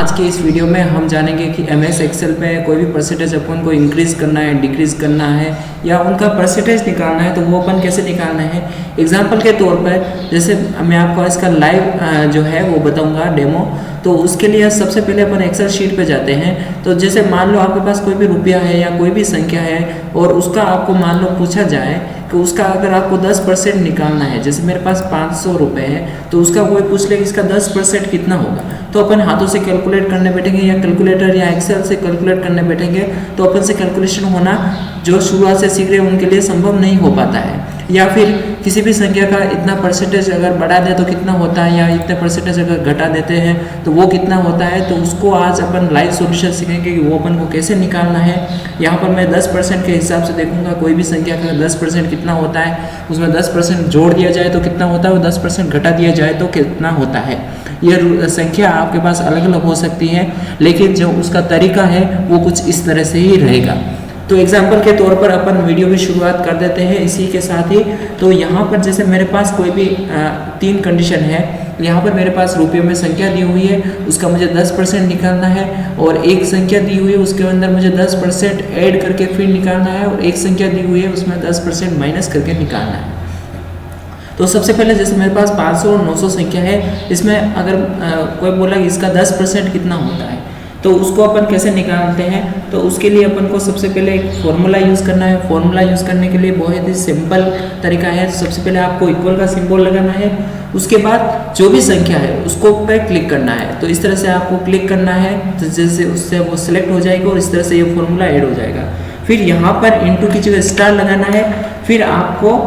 आज के इस वीडियो में हम जानेंगे कि MS एक्सेल पे कोई भी परसेंटेज अपन को इंक्रीज करना है, डिक्रीज करना है या उनका परसेंटेज निकालना है तो वो अपन कैसे निकालना है। एग्जांपल के तौर पर जैसे मैं आपको इसका लाइव जो है वो बताऊंगा डेमो। तो उसके लिए सबसे पहले अपन एक्सेल शीट पे जाते हैं। तो जैसे मान लो आपके पास कोई भी रुपया है या कोई भी संख्या है और उसका आपको मान लो पूछा जाए कि उसका अगर आपको 10% निकालना है, जैसे मेरे पास 500 रुपये है तो उसका कोई पूछ ले कि इसका 10% कितना होगा, तो अपन हाथों से कैलकुलेट करने बैठेंगे या कैलकुलेटर या एक्सेल से कैलकुलेट करने बैठेंगे तो अपन से कैलकुलेशन होना जो शुरुआत से सीख रहे हैं उनके लिए संभव नहीं हो पाता है। या फिर किसी भी संख्या का इतना परसेंटेज अगर बढ़ा दे तो कितना होता है या इतने परसेंटेज अगर घटा देते हैं तो वो कितना होता है, तो उसको आज अपन लाइव सॉल्यूशन सीखेंगे कि वो अपन को कैसे निकालना है। यहाँ पर मैं 10% के हिसाब से देखूंगा कोई भी संख्या का 10% कितना होता है, उसमें 10% जोड़ दिया जाए तो कितना होता है, 10% घटा दिया जाए तो कितना होता है। ये संख्या आपके पास अलग अलग हो सकती है लेकिन जो उसका तरीका है वो कुछ इस तरह से ही रहेगा। तो एग्जाम्पल के तौर पर अपन वीडियो की शुरुआत कर देते हैं इसी के साथ ही। तो यहाँ पर जैसे मेरे पास कोई भी 3 कंडीशन है, यहाँ पर मेरे पास रुपये में संख्या दी हुई है, उसका मुझे 10% निकालना है और एक संख्या दी हुई है उसके अंदर मुझे 10% ऐड करके फिर निकालना है और एक संख्या दी हुई है उसमें 10% माइनस करके निकालना है। तो सबसे पहले जैसे मेरे पास 500 और 900 संख्या है, इसमें अगर कोई बोला कि इसका 10% कितना होता है तो उसको अपन कैसे निकालते हैं। तो उसके लिए अपन को सबसे पहले एक फॉर्मूला यूज़ करना है। फॉर्मूला यूज़ करने के लिए बहुत ही सिंपल तरीका है। सबसे पहले आपको इक्वल का सिंबल लगाना है, उसके बाद जो भी संख्या है उसको पे क्लिक करना है। तो इस तरह से आपको क्लिक करना है तो जैसे उससे वो सिलेक्ट हो जाएगा और इस तरह से ये फॉर्मूला ऐड हो जाएगा। फिर यहाँ पर इंटू की जगह स्टार लगाना है, फिर आपको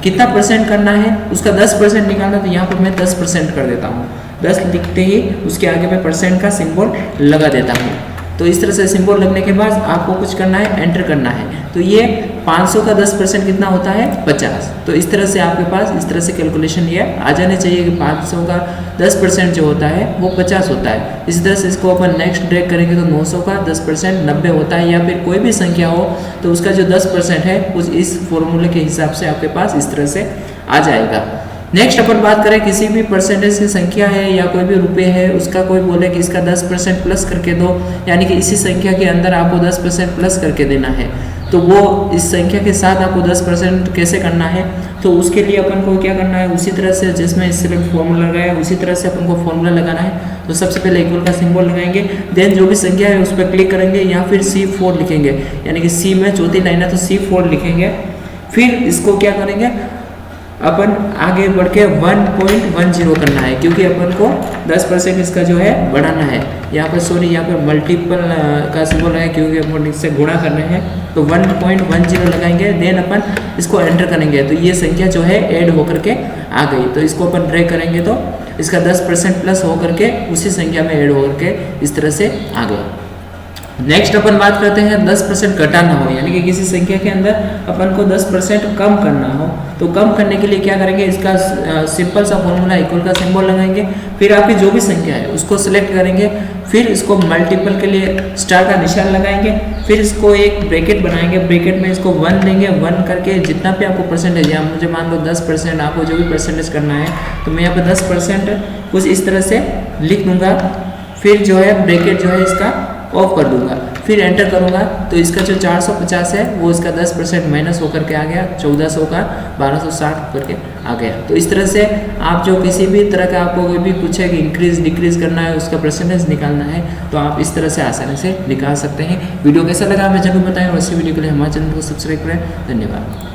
कितना परसेंट करना है उसका 10% निकालना, तो यहाँ पर मैं 10% कर देता हूँ। 10 लिखते ही उसके आगे मैं परसेंट का सिंबल लगा देता हूँ। तो इस तरह से सिंबल लगने के बाद आपको कुछ करना है, एंटर करना है। तो ये 500 का 10% कितना होता है 50। तो इस तरह से आपके पास इस तरह से कैलकुलेशन ये आ जाने चाहिए कि 500 का 10% जो होता है वो 50 होता है। इसी तरह से इसको अपन नेक्स्ट ड्रैग करेंगे तो 900 का 10% 90 होता है। या फिर कोई भी संख्या हो तो उसका जो 10% है उस इस फॉर्मूले के हिसाब से आपके पास इस तरह से आ जाएगा। नेक्स्ट अपन बात करें किसी भी परसेंटेज की संख्या है या कोई भी रुपये है उसका कोई बोले कि इसका 10% प्लस करके दो, यानी कि इसी संख्या के अंदर आपको 10% प्लस करके देना है। तो वो इस संख्या के साथ आपको 10% कैसे करना है, तो उसके लिए अपन को क्या करना है, उसी तरह से जिसमें इससे फॉर्मूला लगाया उसी तरह से अपन को फॉर्मूला लगाना है। तो सबसे पहले इक्वल का सिंबल लगाएंगे, देन जो भी संख्या है उस पर क्लिक करेंगे या फिर C4 लिखेंगे, यानी कि C में चौथी लाइन है तो C4 लिखेंगे। फिर इसको क्या करेंगे, अपन आगे बढ़ के 1.10 करना है क्योंकि अपन को 10% इसका जो है बढ़ाना है। यहाँ पर सॉरी यहाँ पर मल्टीपल का सिंबल है क्योंकि अपन इससे गुणा कर रहे हैं। तो 1.10 लगाएंगे, देन अपन इसको एंटर करेंगे तो ये संख्या जो है ऐड होकर के आ गई। तो इसको अपन ड्रैग करेंगे तो इसका 10% प्लस होकर के उसी संख्या में ऐड होकर के इस तरह से आ गया। नेक्स्ट अपन बात करते हैं 10% घटाना हो, यानी कि किसी संख्या के अंदर अपन को 10% कम करना हो। तो कम करने के लिए क्या करेंगे, इसका सिंपल सा फॉर्मूला इक्वल का सिंबल लगाएंगे, फिर आपकी जो भी संख्या है उसको सिलेक्ट करेंगे, फिर इसको मल्टीपल के लिए स्टार का निशान लगाएंगे, फिर इसको एक ब्रैकेट बनाएंगे, ब्रैकेट में इसको 1 लेंगे, 1 करके जितना भी आपको परसेंटेज है, मुझे मान लो 10% आपको जो भी परसेंटेज करना है तो मैं यहाँ पर 10% कुछ इस तरह से लिख दूंगा। फिर जो है ब्रैकेट जो है इसका ऑफ कर दूंगा, फिर एंटर करूंगा तो इसका जो 450 है वो इसका 10% माइनस होकर के आ गया, 1400 का 1260 करके आ गया। तो इस तरह से आप जो किसी भी तरह का आपको कोई भी पूछे कि इंक्रीज डिक्रीज करना है, उसका परसेंटेज निकालना है तो आप इस तरह से आसानी से निकाल सकते हैं। वीडियो कैसा लगा हमें जरूर बताएं और इसी वीडियो के लिए हमारे चैनल को सब्सक्राइब करें। धन्यवाद।